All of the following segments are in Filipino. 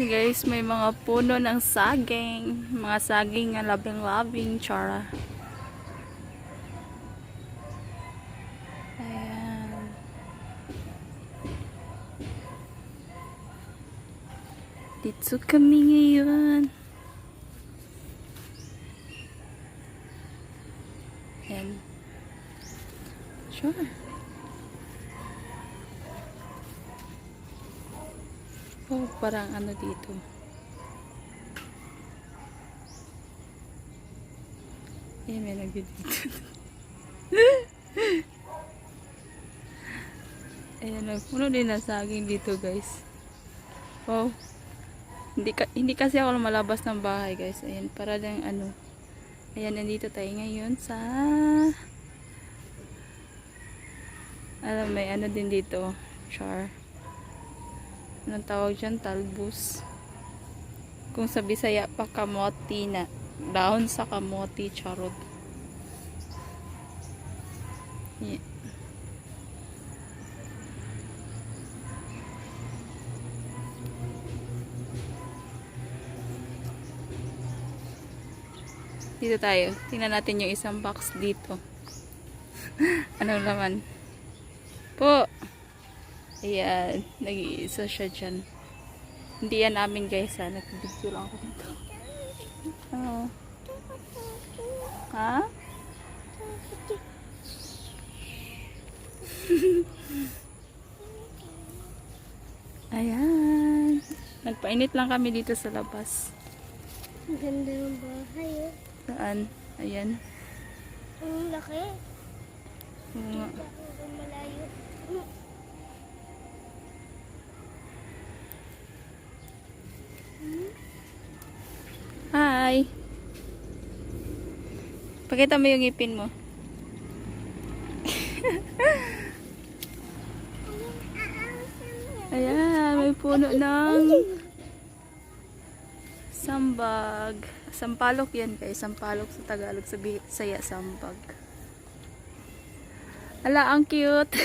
Ayan guys, may mga puno ng saging. Mga saging na labing-labing, chara. Ayan. Dito kami ngayon. Ayan. Sure. Oh, parang ano dito. Ayan, may nagdidito. Ayan, puno din ng saging dito guys. Wow. Hindi kasi ako lumalabas ng bahay guys. Ayan, para lang ano. Ayan, nandito tayo ngayon sa may ano din dito. Char. Anong tawag dyan? Talbos. Kung sa Bisaya pa, kamote na. Dahon sa kamote, charot. Yeah. Dito tayo. Tingnan natin yung isang box dito. Anong laman? Po! Ayan. Nag-iisa siya dyan. Hindi yan namin guys ha. Nag-video lang ako dito. Oh. Ha? Ayan. Nagpainit lang kami dito sa labas. Ganda ng bahay eh. Saan? Ayan. Ang laki. Oo nga. Malayo. Hi! Pakita mo yung ngipin mo. Ayan, may puno ng sambag. Sampalok yan guys. Sampalok sa Tagalog. Sa Bisaya, sambag. Ala, ang cute.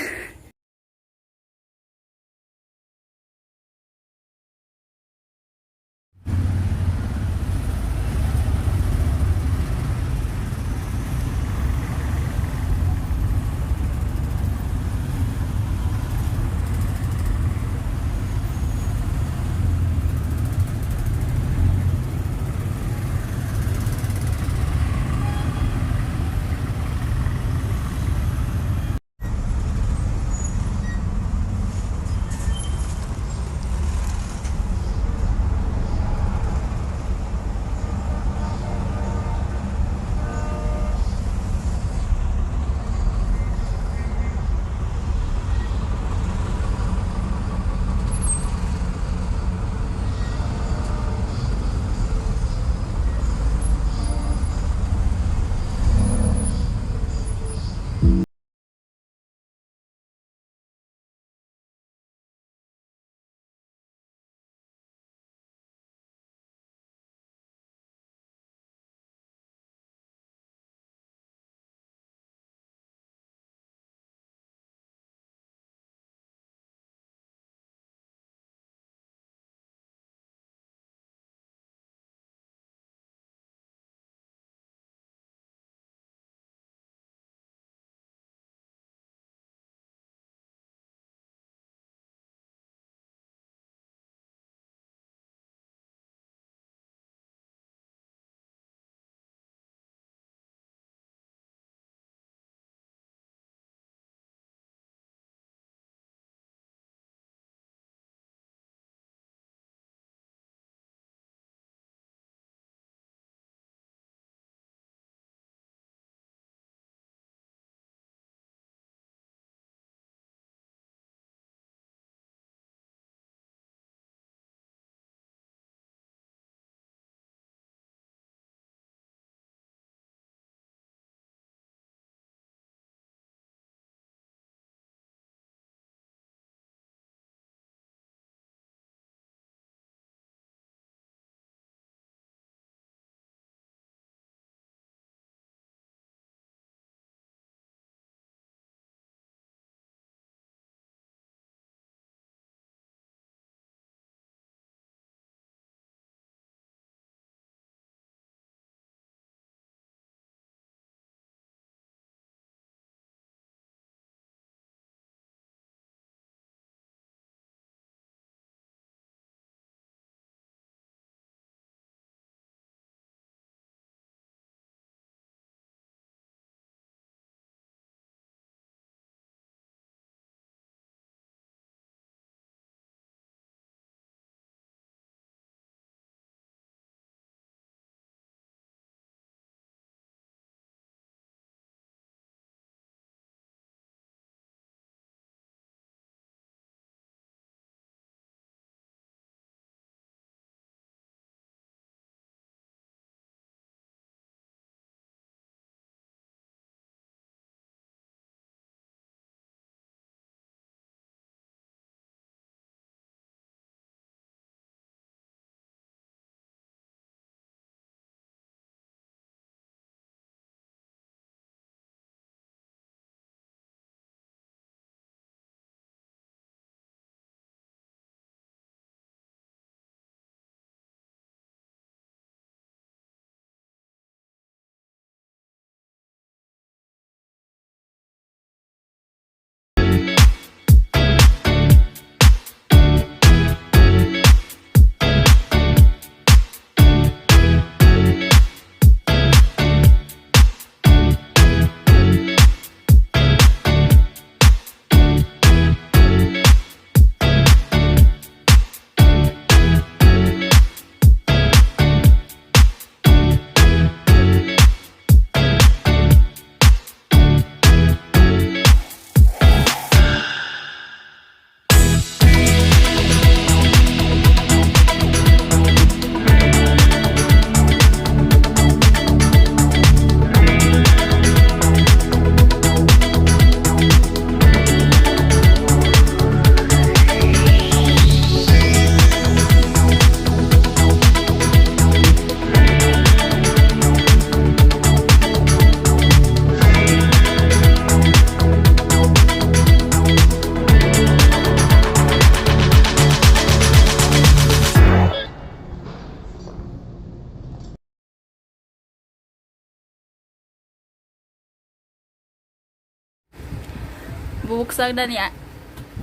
bubuksan na niya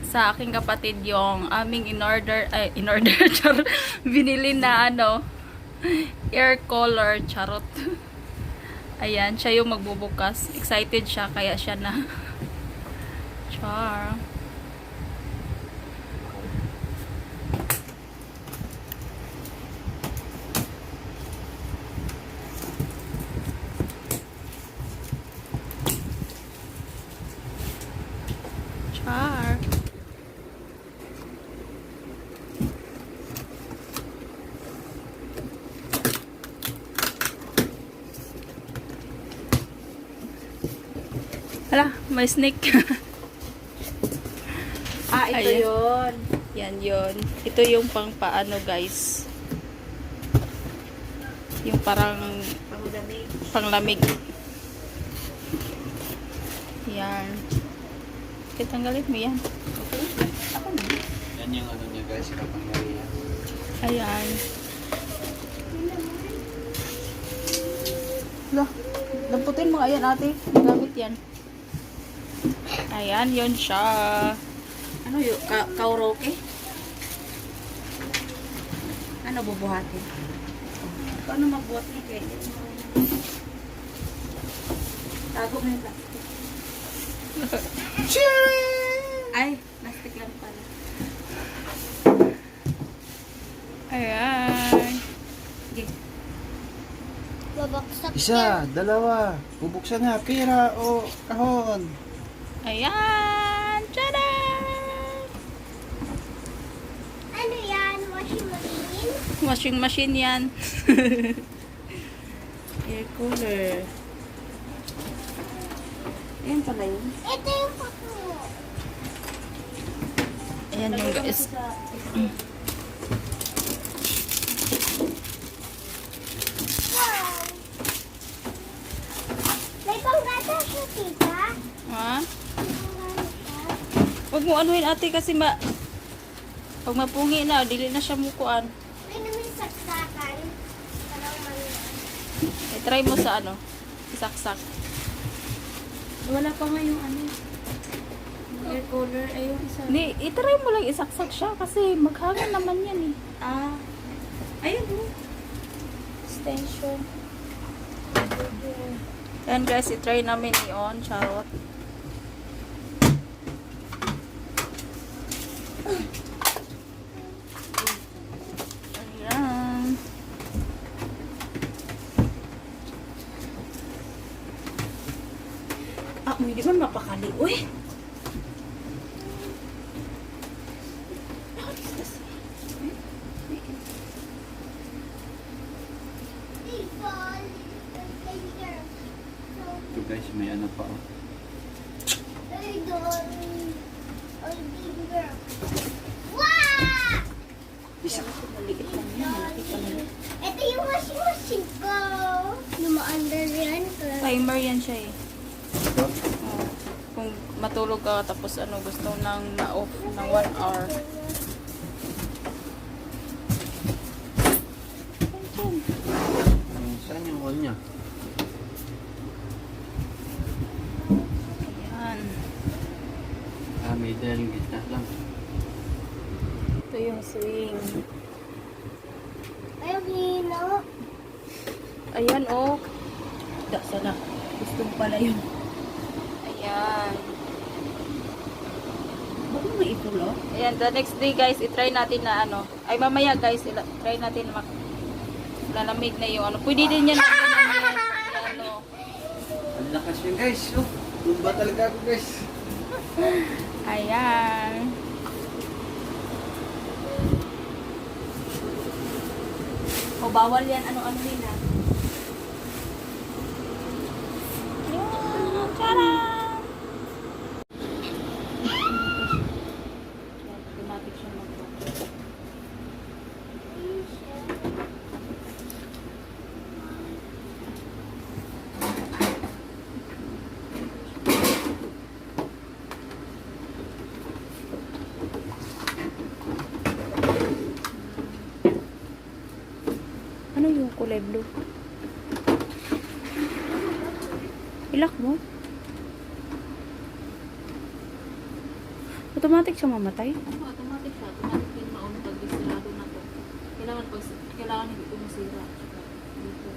sa aking kapatid yung aming in-order, charot, binili na air color, charot. Ayan, siya yung magbubukas. Excited siya, kaya siya na. Char. Char. Hala, may snake. Ito Ayan. yun. Yan yun. Ito yung pang paano guys. Yung parang Panglamig. panglamig. Yan. Okay, tanggalin mo yan. Yan yung ano niya guys, kapangyarihan. Ayan. Lah, lamputin mo. Ayan ate. Magamit yan. Ayan, yun siya. Ano yun? Kauroke? Ano bubuhatin? Paano magbuhat niya kaya? Tago mo yung plastic. Ay, plastic lang pala. Ayan. Sige. Babaksak yan. Isa, dalawa. Bubuksan na, pira o kahon. Ayan. Tada! Ano yan? Washing machine? Washing machine yan. Air cooler. Ayan pala yun. Ito yung pato. Ayan yung guys. Wow! May panggata siya, tita. Ha? May panggata siya. Huwag mo anuhin ate kasi pag mapungi na, dili na siya mukuan. May naman saksakan. Parang mali. Try mo sa isaksak. Wala pa nga yung ano. Yung air cooler. Ay, yung isa. Hindi, itry mo lang isaksak siya kasi maghangin naman yan eh. Ah. Ayun oh. Extension. Ayan guys, itry namin i-on, charot. Ayan. Ah, hindi man mapakali. Uy! Ito guys, may ano pa oh. Isa. Maliit lang yan. Malaki pa nila. Ito yung washing machine ko. Lumaandar yan. Timer yan siya eh. Ito. Oh. Kung matulog ka tapos gusto nang ma-off ng 1 hour. Saan yung on niya? Ayan. Ah, may daling gitna lang. Ito yung swing. Ay, hino. Ayan oh. Sana. Gusto mo pala yun. Ayan. Ba't mo itulo? Ayan, the next day guys, itry natin na ay mamaya guys, try natin na lalamig na yung Pwede din yan Ang lakas yun guys. Oh, tumba talaga ako guys. Ayan. O bawal yan. Ano-ano nila. Ayan. Tcharam! Automatic siya mag-focus. Ano yung kulay blue? Ilak mo? Automatic siya mamatay? Automatic siya. Automatic din mauna pag disirado na to. Kailangan hindi ito masira. Dito.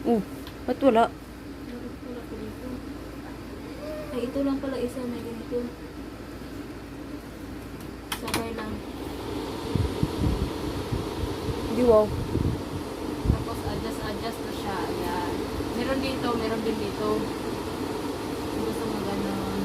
Oh, ba't wala? Wala ko dito. Ay, ito lang pala isa na ganito. Sabay lang. Di wow. Tapos adjust na siya. Ayan. Meron dito, meron din dito. Kung gusto mo ganon.